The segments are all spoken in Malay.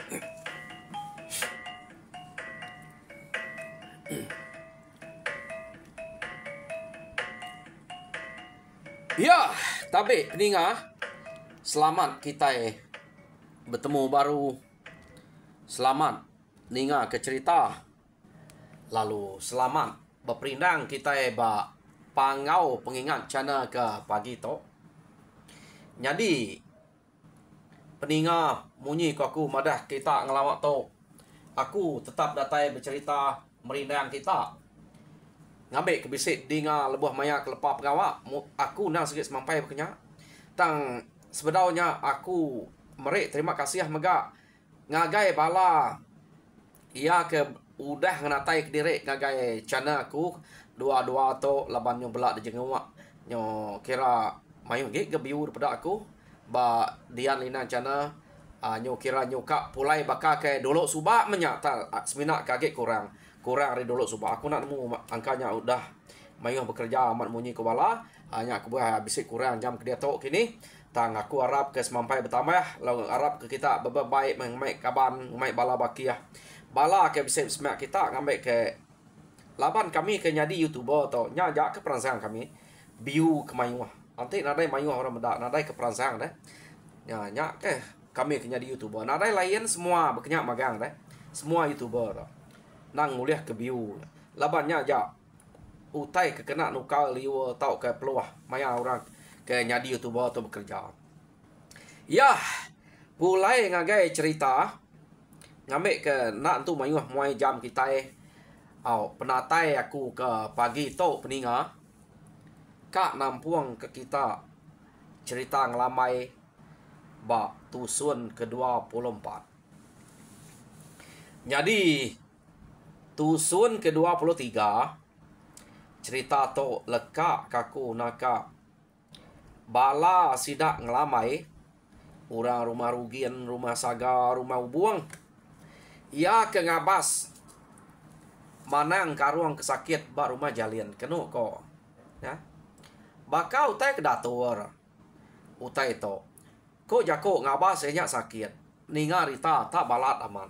Ya, tapi peninga, selamat kita bertemu baru. Selamat ninga ke cerita. Lalu selamat berperindang kita ba pangau pengingat channel ke pagi to. Jadi peninga munyi ko aku madah kita ngelawak to. Aku tetap datai bercerita merindang kita. Ngambil kebisik dinga lebuh maya kelepah pengawak. Aku nang sikit semampai berkenyak. Tang sebenarnya aku merik terima kasih mega ngagai bala. Ia ke udah ngenatai ke diri ngagai channel aku. Dua-dua to laban nyo belak di jengawak. Nyo kira mayu gig ke view daripada aku. Ba dian lina channel. Nyo kira nyo kak pulai bakal ke dolok subak menyata. Seminak kaget kurang dari dulu subak. Aku nak nemu angkanya udah mayuh bekerja amat munyi ke bala. Hanya aku buat bisik kurang jam ke dia tok kini. Tang aku harap ke semampai bertambah. Lalu harap ke kita baik mengambil kaban mengambil bala bakiah. Bala ke bisik semak kita ngambil ke laban kami ke nyadi YouTuber to. Nya jak ke perangsang kami. View ke mayuh. Nanti nadai mayuh orang bedak nadai ke perangsang deh. Nya ke kami ke nyadi YouTuber. Nadai lain semua berkenyak magang deh. Semua YouTuber to. Nang muliah ke view. Labannya aja utai ke kena nukal liwa tau ke peluah maya orang ke nyadi YouTuber atau bekerja. Ya, pulai ngagai cerita ngambil ke nak tu mayuh muai jam kita penatai aku ke pagi tu peninga kak nampuang ke kita cerita ngelamai ba tusun ke-24. Jadi tusun ke-23 cerita to lekak kaku naka bala sidak ngelamai orang rumah rugian, rumah saga, rumah ubuang. Ia ke ngabas manang karuang kesakit ba rumah jalian kenu ko. Ya. Baka utai ke dator. Utai to. Ko jako ngabas nya sakit. Ninga rita tak balat aman.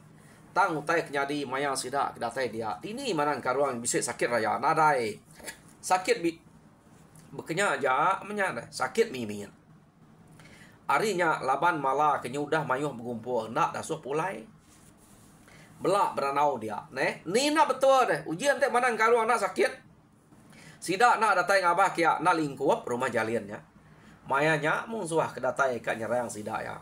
Tang utai kenyadi maya sida kedatai dia. Ini manang karuang bisa sakit raya nadai. Sakit bekenya aja menyada sakit mimin. Arinya laban mala kenyudah mayuh bergumpul nak dasuh pulai. Belak beranau dia. Nina betul deh. Ujian teh manang karuang nak sakit. Sida nak datai ngabah kia nak lingkup rumah jaliannya. Mayanya mungsuah kedatai ka nyerang sida ya.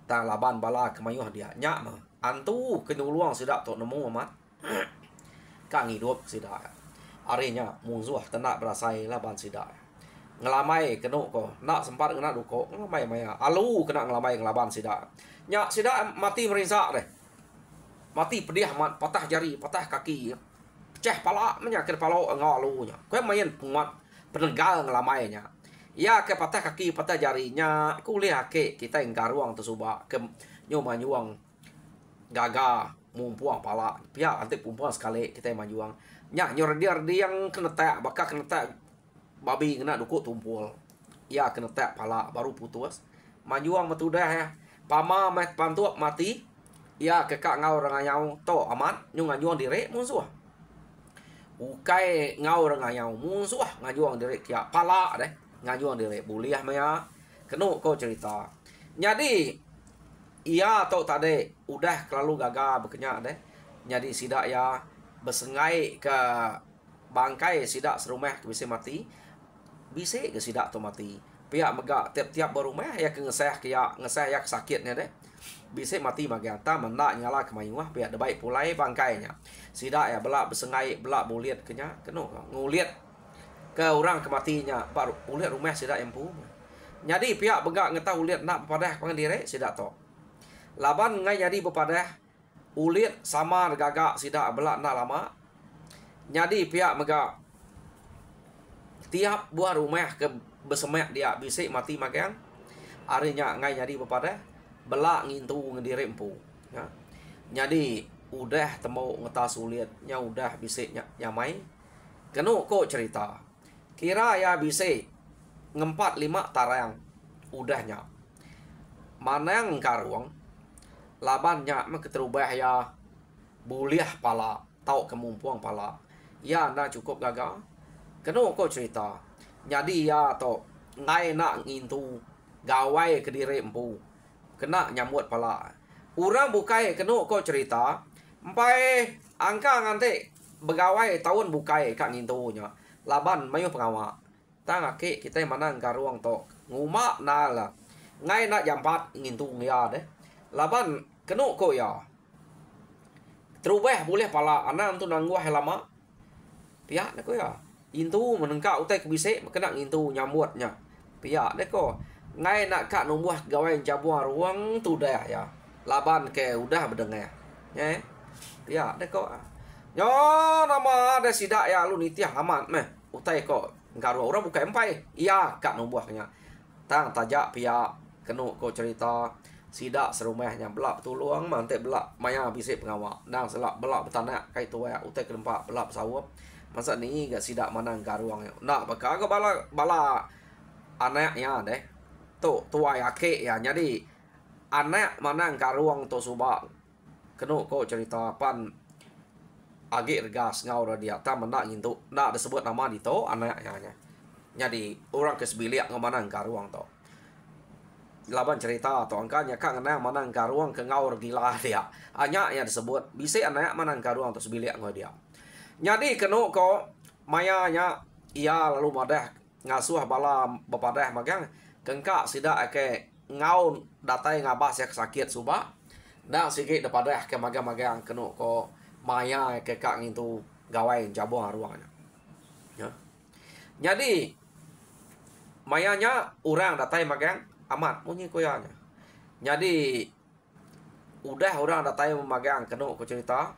Tang laban bala kemayuh dia. Nyak mah. Antu kenuluang sidak tok nemu amat. Kang hidup sidak. Arinya musuh tenak berasai laban sidak. Ngelamai kenu ko. Nak sempat kena duko. Ngelamai maya. Alu kena ngelamai ngelaban sidak. Nyak sidak mati merisak deh. Mati pedih amat. Patah jari, patah kaki. Pecah pala. Menyakir pala ngalunya. Kau main penguat penegal ngelamainya. Ya ke patah kaki, patah jarinya. Kuliah ke kita yang garuang tersubak. Ke nyumanyuang. Gaga mumpuang pala pihak nanti pumpuang sekali kita yang majuang nyak nyor dia yang kena tak bakal kena tak babi kena dukuk tumpul ya kena tak pala baru putus majuang metudah ya pama met pantuak mati ya kekak ngau ranganyau to amat nyung ngajuang direk musuh ukai ngau ranganyau musuh ngajuang direk ya pala deh ngajuang direk buliah maya kenu kau cerita jadi ia atau tadi udah terlalu gagal berkenyak deh. Jadi sidak ya bersengai ke bangkai sidak serumah ke bisa mati. Bisa ke sidak tu mati. Pihak megak tiap-tiap berumah ya ke ngesah ya sakitnya deh. Bisa mati bagian ta mendak nyala ke mayuah pihak ada baik pulai bangkainya. Sidak ya belak bersengai belak buliat kenya kenu nguliat ke orang kematinya baru uliat rumah sidak yang pu. Jadi pihak begak ngeta uliat nak padah pangdire sidak to. Laban ngai jadi bepadah ulit sama gagak sidak belak nak lama. Jadi pihak mega tiap buah rumah ke besemek dia bisik mati makan. Arinya ngai jadi bepadah belak ngintu ngediri empu. Ya. Jadi udah temu ngetas ulitnya udah bisiknya nyamai. Kenu kok cerita. Kira ya bisik ngempat 5 tarang udahnya. Mana yang karuang labannya terubah ya buliah pala tau kemumpuang pala ya na cukup gagal kena ko cerita jadi ya to ngai nak ngintu gawai kediri empu kena nyambut pala urang bukai kena ko cerita empai angka ngante begawai tahun bukai kak ngintunya laban mayu pengawa tang aki kita manang karuang to nguma nala ngai nak jampat ngintu ya deh laban kena ko ya terubah boleh pala anak tu nangguah lama pihak nak ko ya intu menengkak utai kebisik kena ngintu nyambutnya pihak deh ko ngai nak kak numbuh gawai jabuang ruang tu dah ya laban ke udah berdengar ya pihak deh ko yo nama ada sidak ya lu nitiah amat meh utai ko ngaru orang buka empai iya kak numbuhnya tang tajak pihak kena ko cerita sidak serumahnya belak tuluang mantek belak maya bisik pengawak nang selak belak betanak kai tua utai kelempak belak sawap masa ni gak sidak manang garuang nak bakal ke bala anaknya deh tua ya ke ya jadi anak manang garuang to subak kena ko cerita pan agi regas ngau dia ta menak ngintu nak disebut nama dito anaknya jadi orang kesebiliak ngamanang garuang to laban cerita atau angkanya kang anak manang karuang ke ngaur gila dia hanya yang disebut bisa anak manang karuang atau sebilik ngau dia jadi kena ko mayanya ia lalu madah ngasuh bala bepadah magang kengkak sida ke ngau datai ngabas ya sakit suba dah sikit depadah ke magang-magang kena ko maya ke kak itu gawai jabung ruangnya ya jadi mayanya orang datai magang amat bunyi koyanya jadi udah orang datai memagang kena ko cerita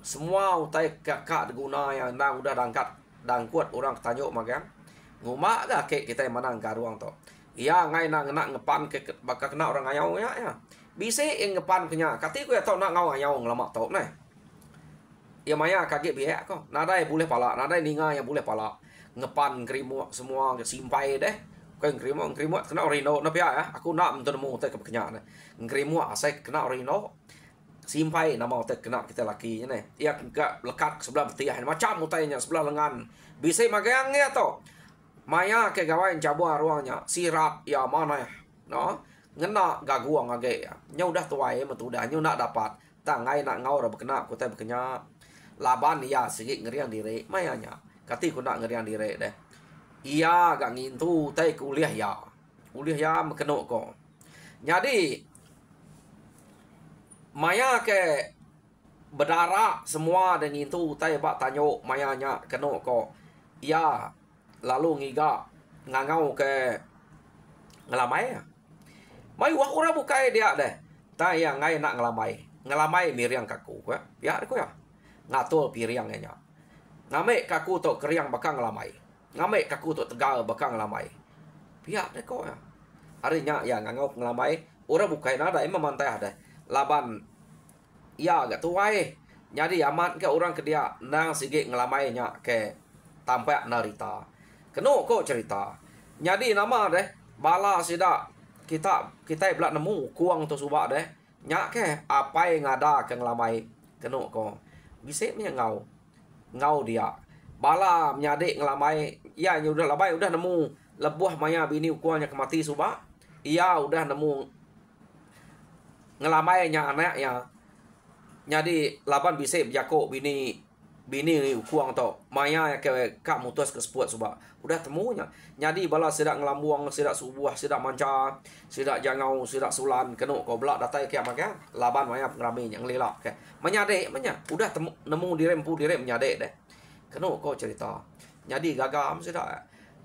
semua utai kakak guna yang nang udah dangkut orang tanjuk magang nguma ga ke kita manang karuang to iya ngai nak ngepan ke bakal kena orang ngayau ya bisa yang ngepan kenya kati ko ya tau nak ngau ngayau ngelamak to nah ya maya kaget biak ko nadai boleh pala nadai ninga yang boleh pala ngepan krimu semua simpai deh ngkrimo kena orino na pia ya aku nak untuk nemu te kenya ne ngkrimo asai kena orino simpai nama te kena kita laki ne ya enggak lekat sebelah betiah macam mutainya sebelah lengan bisa magang ya to maya ke gawai jabu ruangnya sirat ya mana ya no ngena gaguang age ya nya udah tuai metu udah nya nak dapat tangai nak ngau ra bekena ku te bekenya laban ya sikit ngeriang diri mayanya kati ku nak ngeriang diri deh iya gak ngintu tai kuliah ya mengenok ko jadi maya ke berdarah semua dan ngintu tai bak tanyo mayanya kenok ko iya lalu ngiga ngangau ke ngelamai mai wah ora bukai dia deh tai yang ngai nak ngelamai miriang kaku ya ko ya ngatul piriangnya ngame kaku to keriang bakang ngelamai ngame kaku tu tegal bakang lamai pihak deh kok ya harinya ya ngangau ngelamai orang bukai nada emang mantai ada laban ya gak tuai jadi amat ke orang ke dia nang sigit ngelamainya ke tampak narita kena kok cerita jadi nama deh bala sida kita belak nemu kuang tu subak deh nyak ke apa yang ada ke ngelamai kena kok bisa ngau dia bala menyadik ngelamai ya udah labai udah nemu lebuh maya bini ukuannya kemati suba iya udah nemu ngelamainya anaknya jadi laban bisa jako bini ukuang to maya ke kak mutus ke sepuat suba udah temunya jadi bala sidak ngelambuang sidak subuh sidak manca sidak jangau sidak sulan kena ko belak datai ke maga laban maya pengraminya ngelilak ke menyadik udah nemu dirempu menyadik deh kena ko cerita jadi gagam sudah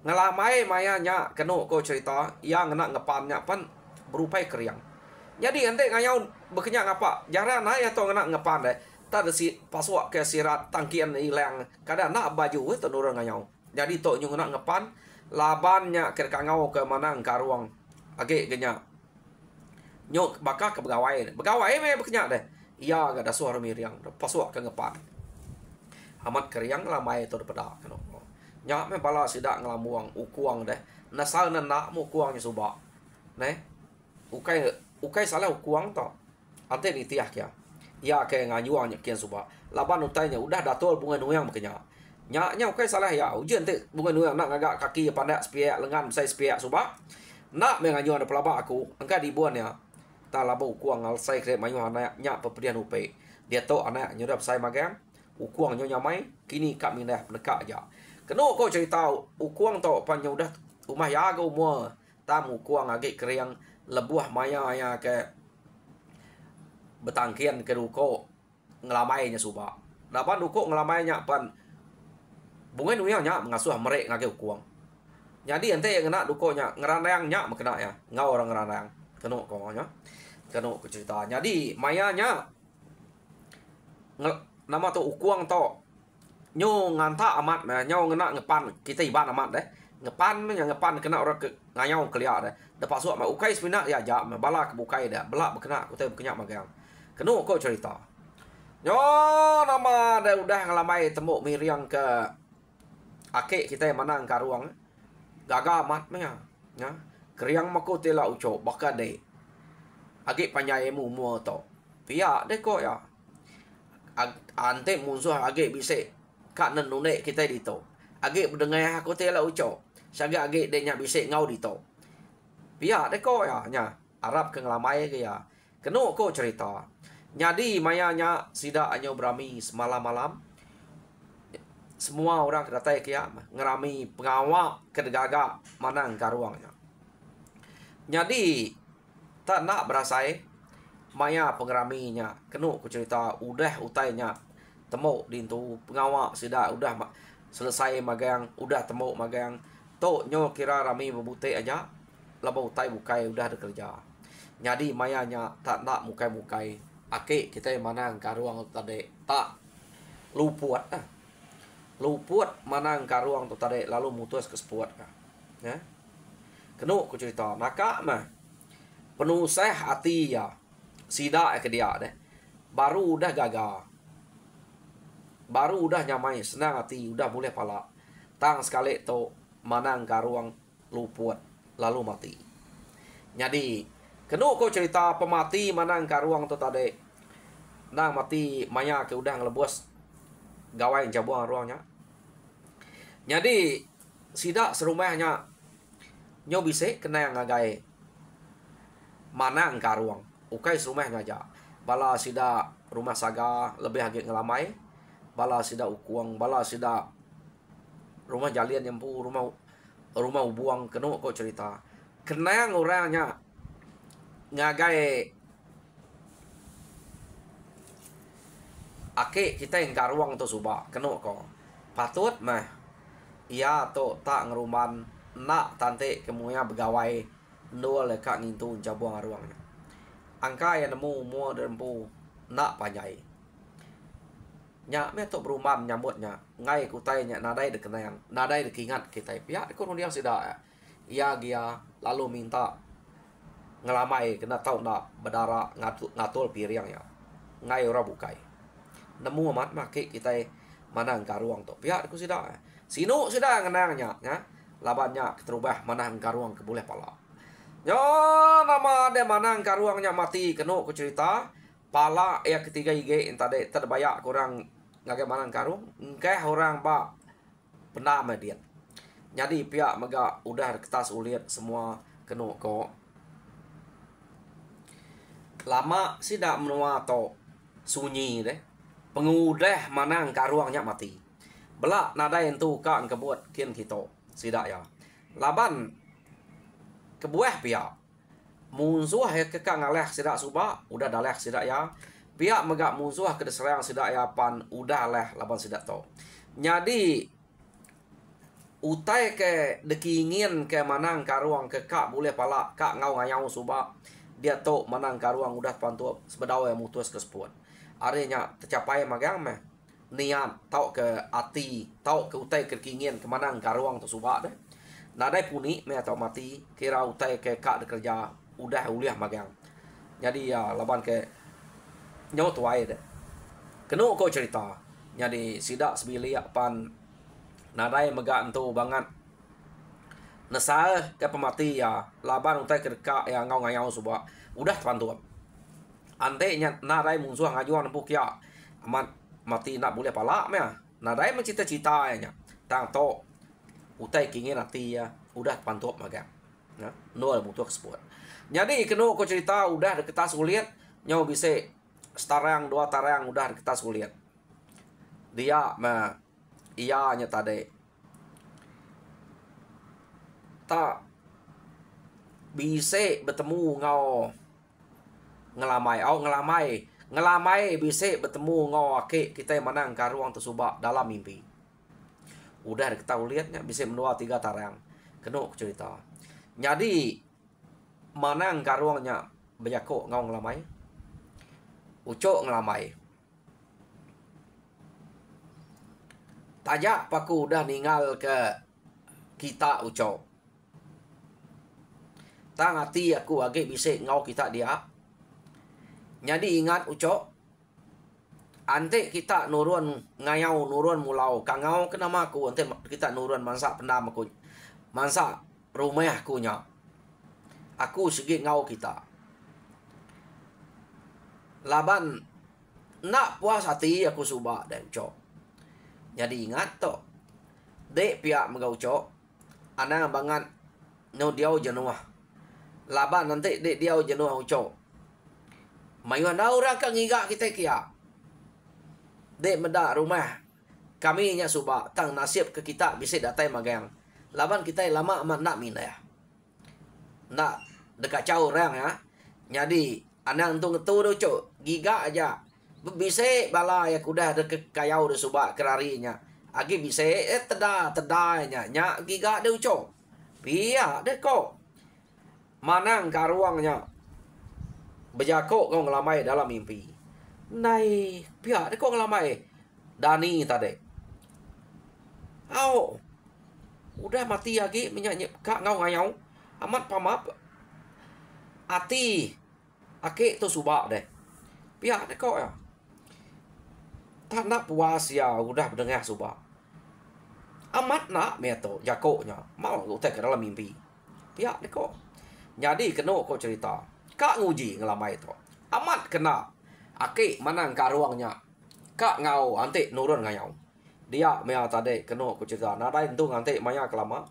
ngelamai mayanya kena ko cerita yang nak ngepannya pan berupai keriang jadi ente ngayau bekenyak apa jarang na ya to nak ngepan deh tak ada si paswak ke sirat tangkian hilang kadang nak baju itu nurang ngayau jadi to nyung nak ngepan labannya ke ngau ke mana karuang age genya nyok bakal ke begawai me bekenyak deh iya gak ada suara miriang paswak ke ngepan amat keriang lamai itu daripada kena nya me bala sidak ngelamuang ukuang deh nasal nak mu kuangnya subak ne ukai ukai salah ukuang to ante ni tiah kya ya ke nganyuang nya kian suba laban utai nya udah datol bunga nuyang makanya nya ukai salah ya ujian te bunga nuyang nak ngagak kaki pandai spiak lengan sai spiak suba nak menganyuang ada pelaba aku angka dibuan ya ta labo ukuang al sai kre mayu anak nya pepedian upe dia to anak nyurap sai magang ukuang nyonya mai kini kami dah peneka aja keno ko cerita ukuang to panjang udah rumah ya go mo tamu ukuang agak keriang lebuah maya ya ke betangkian ke ruko ngelamainya suba dapat ruko ngelamainya pan bunga nuyang nya mengasuh merek ngage ukuang jadi ente yang kena dukonya ngeranang nya makena ya ngau orang ngeranang keno ko nya keno ko cerita jadi mayanya nama tu ukuang to nyo nganta amat ma nyo ngena ngepan kita iban amat deh ngepan ngepan kena orang ke ngayau kelia deh dapat suak ma ukai sepina ya ja ma bala ke bukai dah belak berkena ku teh berkenyak magang keno ko cerita nyo nama dah udah ngelamai tembok miriang ke akek kita yang manang karuang gaga amat mah ya kriang mako tela uco bakade age panjai mu mo to pia de ko ya ante munsuh age bise kak nenune kita dito age berdengai aku tela uco saga age de nya bise ngau dito pia de ko ya nya Arab ke ngelamai ke ya keno ko cerita nyadi mayanya sida anyo berami semalam malam semua orang kedatai kia ngerami pengawak kedegaga manang karuangnya. Jadi tak nak berasai maya pengeraminya kenu ku cerita udah utainya temu dintu pengawak sida udah selesai magang udah temu magang to nyo kira rami bebute aja laba utai bukai udah ada kerja. Jadi mayanya tak nak mukai-mukai ake kita manang karuang tadi tak luput luput manang karuang tu tadi lalu mutus ke sepuat ya kenu ku cerita maka mah penuh seh hati ya sida ke dia deh baru udah gagal baru udah nyamai senang hati udah boleh pala tang sekali tu manang karuang luput lalu mati jadi kenu ku cerita pemati manang karuang tu tadi nang mati maya ke udah ngelebos gawai jabuang ruangnya. Jadi sida serumahnya nyo bise kena yang ngagai manang karuang. Ukai serumahnya aja. Bala sida rumah saga lebih agak ngelamai. Bala sida ukuang, bala sida rumah jalian yang pu rumah ubuang kena kok cerita. Kena yang orangnya ngagai ake kita yang karuang tu subak kena ko patut mah ia tu tak ngeruman nak tante kemunya begawai dua lekak ngintu jabuang aruangnya angka yang nemu mua dempu nak panjai nya me tu beruman nyambutnya ngai kutai nya nadai de kenang nadai de kingat kita pihak ekonomi yang sudah ia gia lalu minta ngelamai kena tahu nak bedara ngatul piriang ya ngai ora bukai nemu amat make kita manang karuang tu pihak aku sudah sinu sudah kenangnya ya labannya terubah manang karuang ke boleh pala yo nama de manang karuangnya mati kenu ku cerita pala ya ketiga ige tadi terbayak kurang ngage manang karung engkeh orang ba pernah median jadi pihak mega udah kertas uliat semua kenu ko lama sida menua to sunyi deh pengudah manang karuangnya mati belak nada yang tu kan kebuat kian kita sidak ya laban kebuah pihak musuh ya kekang aleh sidak suba udah daleh sidak ya pihak megak musuh ke deserang sidak ya pan udah aleh laban sidak to jadi utai ke dekingin ke manang karuang ke kak boleh pala kak ngau ngayau suba dia to manang karuang udah pantu sebedawa yang mutus ke sepuan artinya tercapai magang mah niat tau ke ati tau ke utai ke kingin ke manang karuang tu subak deh nadai puni me atau mati kira utai ke kak de kerja udah uliah magang jadi ya laban ke nyau tuai deh kenu ko cerita jadi sidak sebili pan nadai mega entu banget nesa ke pemati ya laban utai ke kak ya ngau ngayau subak udah pantuap. Antenya nadai musuh ngajuan empuk ya. Amat mati nak boleh palak mea. Nadai mencita-cita nya. Tang to utai kingin nanti ya udah pantuap magang. Ya, nol butuh keseput. Jadi kena ko cerita udah deketas kulihat nyau bisa setarang dua tarang udah deketas kulihat. Dia iya nya tadi tak bisa bertemu ngau ngelamai bisa bertemu ngau ake kita yang menang karuang tersubak dalam mimpi. Udah kita lihatnya bisa menua 3 tarang. Kena cerita. Jadi menang karuangnya bejako ngau ngelamai. Ucok ngelamai. Tajak paku udah ninggal ke kita ucok. Tang hati aku agak bisa ngau kita dia. Jadi ingat ucok. Ante kita nurun ngayau nurun mulau. Kangau kenama aku. Ante kita nurun mansa pendam aku. Mansa rumah aku nya. Aku segi ngau kita. Laban nak puas hati aku subak dan ucok. Jadi ingat to. Dek pihak megau ucok. Anang banget no diau jenuah. Laban nanti dek diau jenuah ucok. Mayuan orang kan ngigak kita kia. Dek meda rumah. Kami nya subak tang nasib ke kita bisa datai magang. Laban kita lama amat nak mina ya. Nak dekat jauh orang ya. Jadi anang tu ngetu do cok. Gigak aja. Bisa bala ya kuda dekat kayau do subak kerarinya. Agi bisa tedanya nya gigak do cok. Pia dek kok. Manang karuangnya. Bejako kau ngelamai dalam mimpi. Nai, pihak dek kau ngelamai. Dani tadi. Au. Udah mati lagi menyanyi kak ngau ngayau. Amat pamap. Ati. Ake tu subak deh. Pihak dek kau ya. Tak nak puas ya udah mendengar subak. Amat nak meto jakonya. Mau utek ke dalam mimpi. Pihak dek kau. Jadi kena kau cerita. Kak nguji ngelamai tu. Amat kena. Ake manang karuangnya. Kak ngau ante nurun ngayau. Dia mea tadi kena ku cerita. Nada itu ante maya kelama.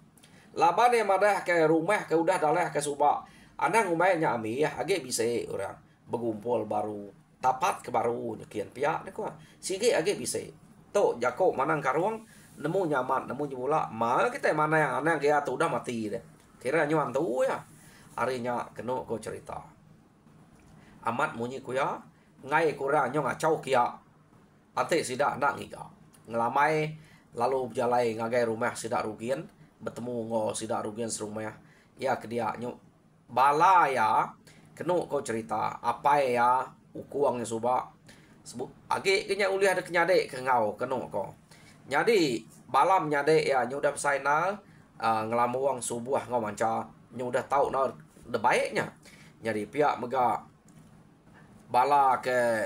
Laban yang madah ke rumah ke udah dalah ke subak. Anang rumahnya ami ya age bisa orang bergumpul baru. Tapat ke baru nyekian pihak deku. Sige age bisa. Tu jako manang karuang nemu nyaman nemu nyula. Mal kita mana yang anang dia tu udah mati deh. Kira nyuan tu ya. Harinya kena ku cerita. Amat munyi kuya ngai kurang nyong acau kia ate sidak nak ngiga ngelamai lalu berjalai ngagai rumah sidak rugian bertemu ngo sidak rugian serumah ya ke dia nyok bala ya kena kau cerita apa ya ukuangnya suba sebut agi kenya uliah ada kenyade ke ngau kena kau jadi balam nyade ya nyoda pesainal ngelamuang subuh ngau manca nyoda tahu na de baiknya jadi pihak mega bala ke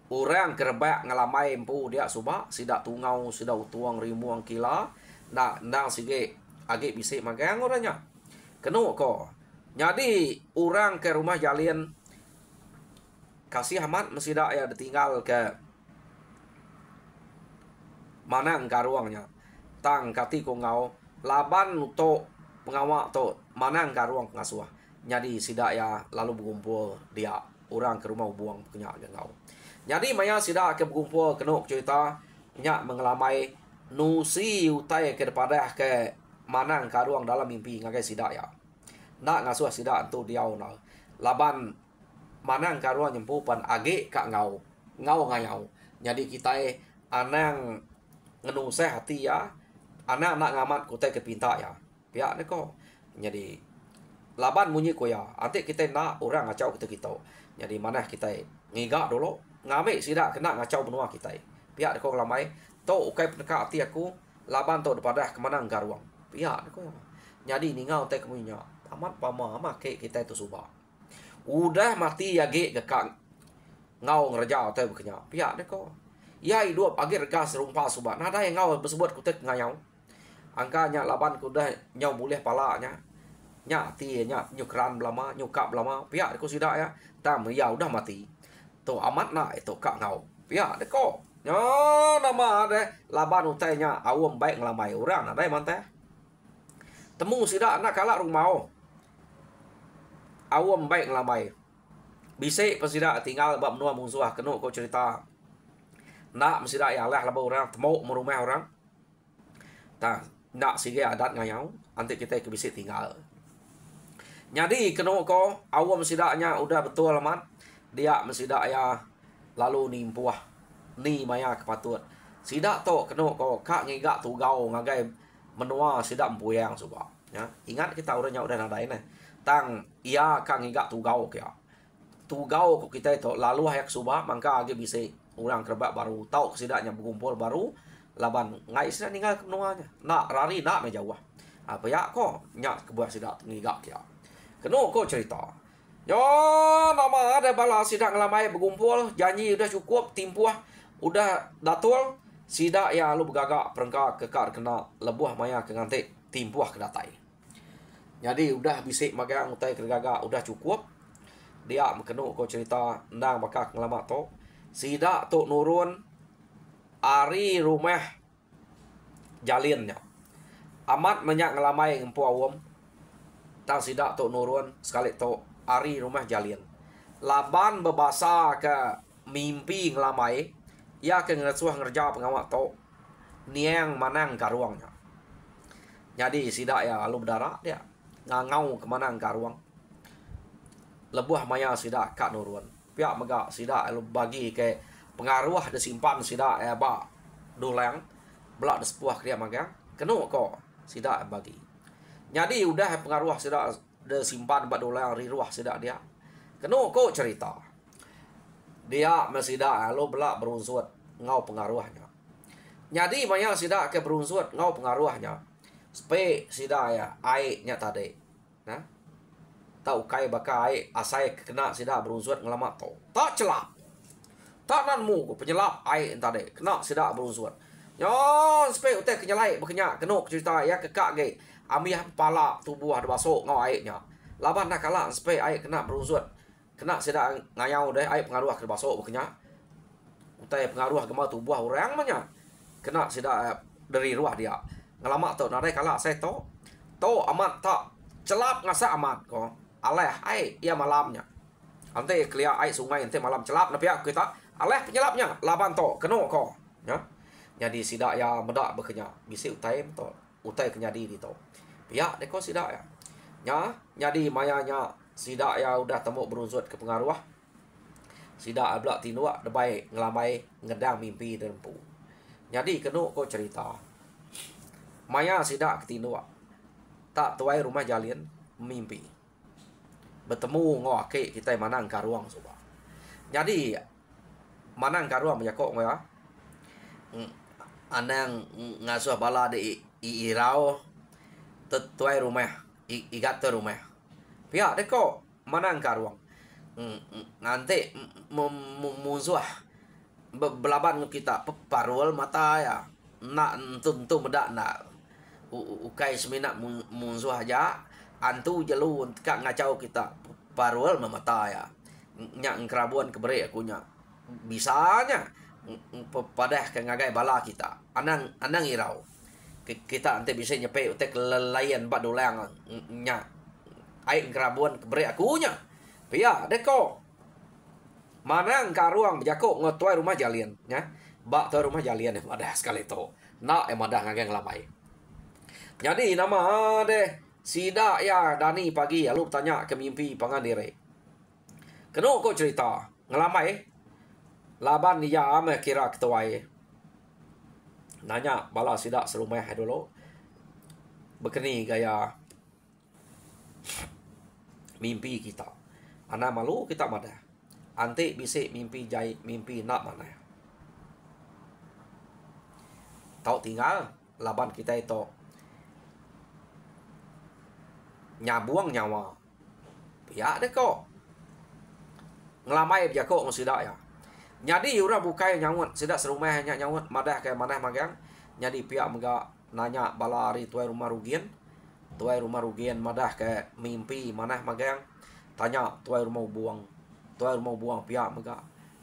orang kerebak ngelamai empu dia subak sidak tungau sidak utuang rimuang kila nak nang sige agi bisa magang orangnya kena ko jadi orang ke rumah jalian kasih amat mesidak ya ditinggal ke manang karuangnya tang kati ko ngau laban untuk pengawak tu manang karuang ngasuah jadi sidak ya lalu berkumpul dia orang ke rumah buang punya ngau. Jadi maya sida ke berkumpul kena cerita nya mengelamai nusi utai ke daripada ke manang karuang dalam mimpi ngagai sida ya. Nak ngasuh sida tu diau na. Laban manang karuang nyempupan age kak ngau. Ngau ngayau. Jadi kita anang ngenuseh hati ya. Anang nak ngamat kutai ke pinta ya. Pihak ni ko. Jadi laban munyi ko ya. Ante kita nak orang ngacau kita. Jadi mana kita ngigak dulu ngambil sida kena ngacau benua kita. Pihak deko lamai to ukai peneka hati aku laban to daripada kemana garuang. Pihak deko. Jadi ningau te kemunya amat pama make kita itu subak. Udah mati ya ge gekang ngau ngerja te bekenya. Pihak deko. Ya hidup agi rega serumpa subak. Nada yang ngau bersebut kutek ngayau. Angkanya laban kuda nyau boleh palanya. nya nya nyukran belama nyuka belama pihak deko sida ya tam ya udah mati to amat na itu kak ngau pihak deko nyo nama de laban utainya awam baik ngelamai orang ada mante temu sida nak kalak rumau awam baik ngelamai bisa pesida tinggal bab menua musuh kena kau cerita nak mesida ya lah laba orang temu merumah orang ta nak sige adat ngayau nanti kita ke bisa tinggal jadi kena kau awam mesidanya udah betul amat dia mesida ya lalu nimpuah ni maya kepatut sida to kena kau kak ngigak tugau ngagai menua sida empuyang suba ya ingat kita uranya udah nadain tang ia kak ngigak tugau kya tugau kok kita itu lalu hayak suba mangka age bisa orang kerbak baru tahu kesidaknya berkumpul baru laban ngai sida ninggal kenuanya nak rari nak me jauh apa ya kok nyak kebuah sidak ngigak kya kena kau cerita yo nama ada bala sidak ngelamai berkumpul janji udah cukup timpuah udah datul sidak ya lu bergagak perengka kekar kena lebuah maya ke ngantik timpuah ke datai jadi udah bisik magang utai kergagak udah cukup dia mekenu kau cerita ndang bakak ngelama to sidak to nurun ari rumah jalinnya amat banyak ngelamai empu awam tang sidak to nurun sekali to ari rumah jalin laban bebasa ke mimpi ngelamai ya ke ngesuah ngerja pengawak to niang manang karuangnya jadi sidak ya lalu berdarah dia ngangau kemana karuang lebuah maya sidak kak nurun pihak megak sidak lalu bagi ke pengaruh ada simpan sidak ya ba dulang belak sepuah dia magang kena kok sidak bagi jadi udah pengaruh sidak ada simpan ba dulang riruah sidak dia kena kok cerita dia mesida lo belak berunsur ngau pengaruhnya jadi banyak sidak ke berunsur ngau pengaruhnya spe sidak ya airnya tadi nah tahu kai bakai asai kena sidak berunsur ngelama to tak celap tak nanmu penyelap air tadi kena sidak berunsur yon spe utek kenyalai berkenyak kena cerita ya kekak ge amih pala tubuh ada basok ngau airnya laban nak kalah spe air kena berunsur kena sedak ngayau deh air pengaruh ke basok bekenya utai pengaruh gemau tubuh orang manya kena sedak dari ruah dia ngelama tu nadai kala saya to amat tak celap ngasa amat ko aleh air ia malamnya ante kelia air sungai ante malam celap na pihak kita aleh penyelapnya laban to kena ko ya jadi sidak ya medak bekenya bisi utai to utai kenyadi di to pihak deko sidak ya jadi mayanya sidak ya udah temu berunsur ke pengaruh sidak ablak tinua debai ngelamai ngedang mimpi dan pu jadi kena kau cerita maya sidak ketinua tak tuai rumah jalin mimpi bertemu ngoake kita manang karuang suba jadi manang karuang menjakok ngoya anang ngasuh bala de irau tuai rumah igat rumah pihak deko manang karuang nanti musuh belaban kita parul mata ya nak tentu medak nak ukai seminak musuh aja antu jelu kak ngacau kita parul memata ya nyak kerabuan keberik akunya bisanya padah ke ngagai bala kita anang irau kita nanti bisa nyepe utek lelayan bak dolang nyak air kerabuan keberik akunya pia deko manang karuang berjakok ngotuai rumah jalian ya bak tu rumah jalian madah sekali to nak madah ngageng lamai jadi nama deh sida ya Dani pagi ya lu tanya ke mimpi pangan dire kena kok cerita ngelamai laban dia ame kira ketuai nanya bala sida serumah dulu bekeni gaya mimpi kita ana malu kita madah ante bisik mimpi jai mimpi nak mana tau tinggal laban kita itu nyabuang nyawa ya deh kok ngelamai berjakok ngesidak ya jadi ura bukai nyawut sidak serumahnya nyawut madah kayak mana magang jadi pihak mega nanya bala hari tuai rumah rugian tuai rumah rugian madah ke mimpi manah magang tanya tuai rumah buang pihak mega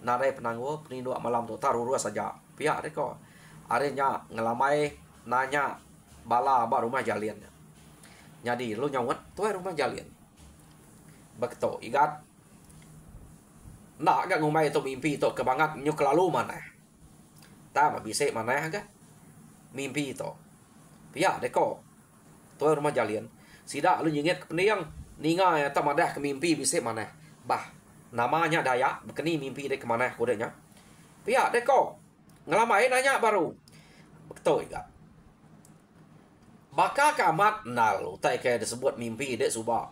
narai penanggo penindu malam tu tarurua saja pihak reko arenya ngelamai nanya bala ba rumah jalian jadi lu nyawat tuai rumah jalian beketo igat nak gak ngumai tu mimpi tu kebangat nyuk lalu mana ta ma bisa mana ga mimpi tu pihak reko tuai rumah jalian sida lu nyinget kepeniang ninga ya tamadah ke mimpi bisa mana bah namanya daya bekeni mimpi dek kemana kodenya pihak deko ngelamai nanya baru betul enggak maka kamat nal utai kayak disebut mimpi dek subah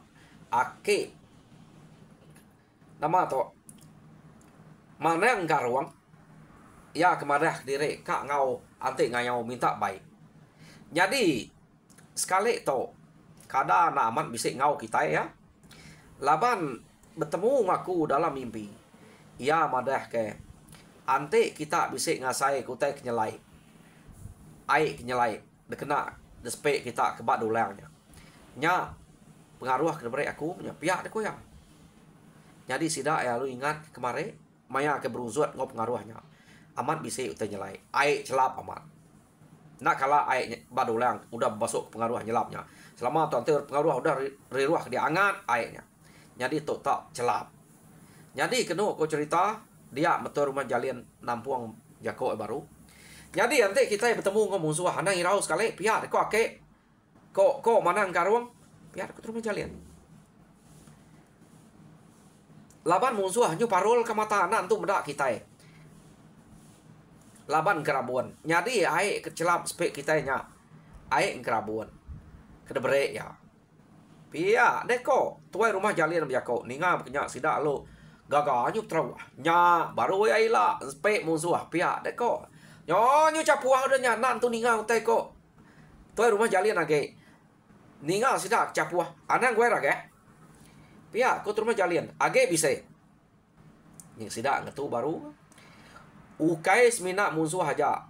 ake nama to mana yang karuang ya kemana diri kak ngau ante ngayau minta baik jadi sekali to kada amat bisa ngau kita ya laban bertemu ngaku dalam mimpi ia madah ke ante kita bisa ngasai kutai kenyelai ai kenyelai dekena despe kita kebat dolangnya nya pengaruh ke beri aku punya pihak deku ya jadi sida ya lu ingat kemarin maya ke beruzut ngop pengaruhnya amat bisa utai nyelai ai celap amat nak kala ai badolang udah masuk pengaruh nyelapnya selama tu ante pengaruh udah riruah dia angat airnya jadi tu tak celap jadi kena ko cerita dia betul rumah jalian nampuang jako baru jadi nanti kita bertemu ngomong suah hanang irau sekali pihak ko ake ko mana karuang pihak ko rumah jalian laban musuh nyu parol ke mata anak tu medak kita laban kerabuan jadi air kecelap spek kita nya air kerabuan kedebrek ya pia deko tuai rumah jalian biako ninga kenya sida lo gaga nyu trau nya baru ai la spek musuh pia deko nyu capuah udah nya nan tu ninga utai ko tuai rumah jalian age ninga sida capuah anang gue rage pia ko rumah jalian age bisa ni sida ngetu baru ukai semina musuh aja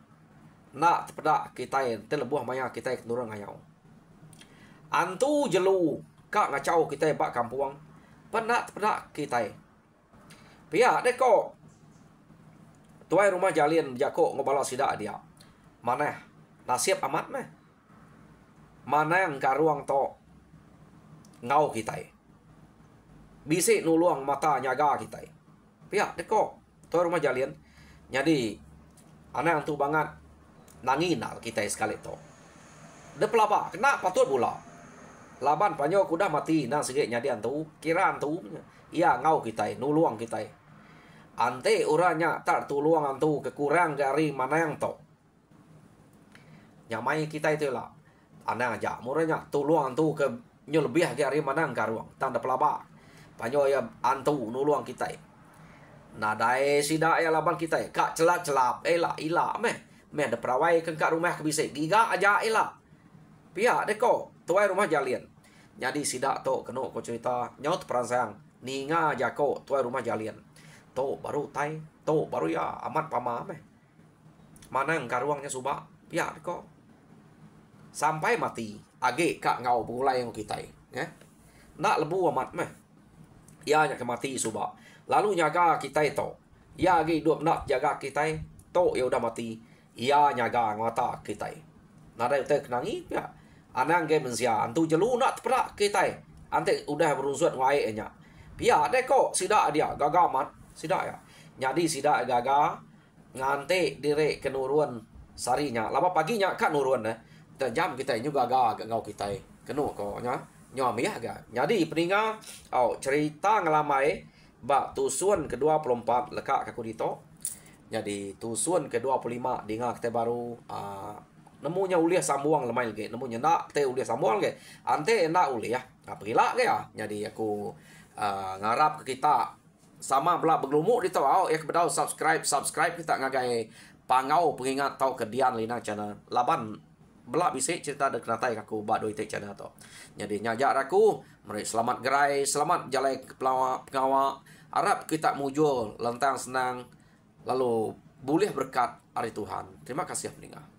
nak tepedak kita telebuah maya kita kenurang ngayau antu jelu kak ngacau kita bak kampuang penak kita pihak deko tuai rumah jalian jako ngobala sida dia mana nasib amat meh mana yang karuang to ngau kita bisi nuluang mata nyaga kita pihak deko tuai rumah jalian jadi anak yang tu banget nanginal kita sekali to de pelaba kena patut pula laban panyo kuda mati nang sige nyadi antu kira antu iya ngau kita nuluang kita ante uranya tak tuluang antu kekurang dari mana yang to nyamai kita itu lah ana aja muranya tuluang antu ke nyo lebih dari mana yang karuang tanda pelaba panyo ya antu nuluang kita nadai sida ya laban kita kak celap ela ila meh ada perawai ke rumah ke bisa giga aja ela pihak deko tuai rumah jalian jadi sida to keno ko cerita nyaut peransang ninga jako tuai rumah jalian to baru tai to baru ya amat pama meh mana yang karuangnya subak pihak deko sampai mati age kak ngau pulai yang kita ya nak lebu amat meh ya nya mati subak lalu nyaga kita itu ya age hidup nak jaga kita to ya udah mati ia nyaga ngata kita nada utai kenangi ya anang game mensia antu jelu nak teperak kita ante udah berusut ngai nya pia deko sida dia gagamat sida ya jadi sida gaga ngante dire kenuruan sarinya lama paginya kan nuruan jam kita juga gaga ngau kita kenu ko nya nyomi ya ga jadi peninga cerita ngelamai bak tusun ke-24 lekak kaku dito jadi tusun ke-25 dengar kita baru nemunya uliah sambuang lemai lagi nemunya nak te uliah sambuang lagi ante nak uliah pergilah ke ya jadi aku ngarap ke kita sama belah bergelumuk di tahu ya kepada subscribe kita ngagai pangau pengingat tau kedian lina channel laban belah bisa cerita dek natai aku bak doi tek channel to jadi nyajak aku mari selamat gerai selamat jalai pengawa harap kita mujur lentang senang lalu boleh berkat hari Tuhan terima kasih pendengar.